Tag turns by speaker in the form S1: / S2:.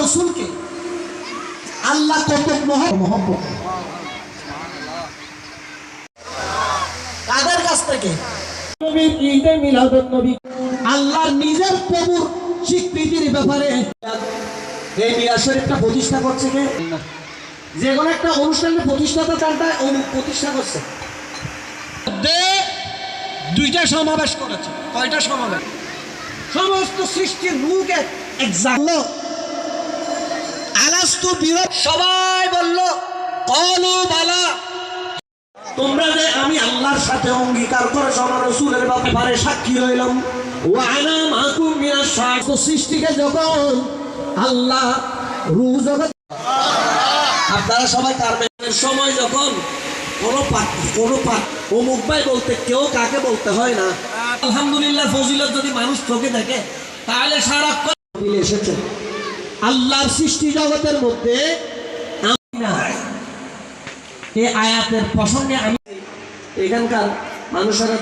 S1: রাসূলকে আল্লাহ কত মহব্বত, কাদের কাছ থেকে? নবীর ঈদে মিলাদুন নবী, আল্লাহর নিজের প্রভুর স্বীকৃতির ব্যাপারে এই মিলাদ শরীফটা প্রতিষ্ঠা করছে কে? যে কোনো একটা অনুষ্ঠানের প্রতিষ্ঠাতা চালটা প্রতিষ্ঠা করছে। দুইটা সমাবেশ করেছে। কয়টা সমাবেশ? সমস্ত সৃষ্টির রূপ এক্সাক্ট আলাস্তু বিরব, সবাই বলল কলু বালা, তোমরা যে আমি আল্লাহর সাথে অঙ্গীকার করেছো আমার রাসূলের ব্যাপারে সাক্ষী হইলাম। ওয়া আনা মাকুম মিনাশ শাহিদ, সৃষ্টিকে যখন আল্লাহ রূহ জগৎ, আপনারা সবাই তার সময় যখন কোনো পাক অমুক ভাই বলতে কেউ কাকে বলতে হয় না। আলহামদুলিল্লাহ ফজিলত যদি মানুষ চোখে দেখে তাহলে সারাক্ষণ এসেছে আল্লাহর সৃষ্টি জগতের মধ্যে। এই আয়াতের প্রসঙ্গে আমি এখানকার মানুষেরা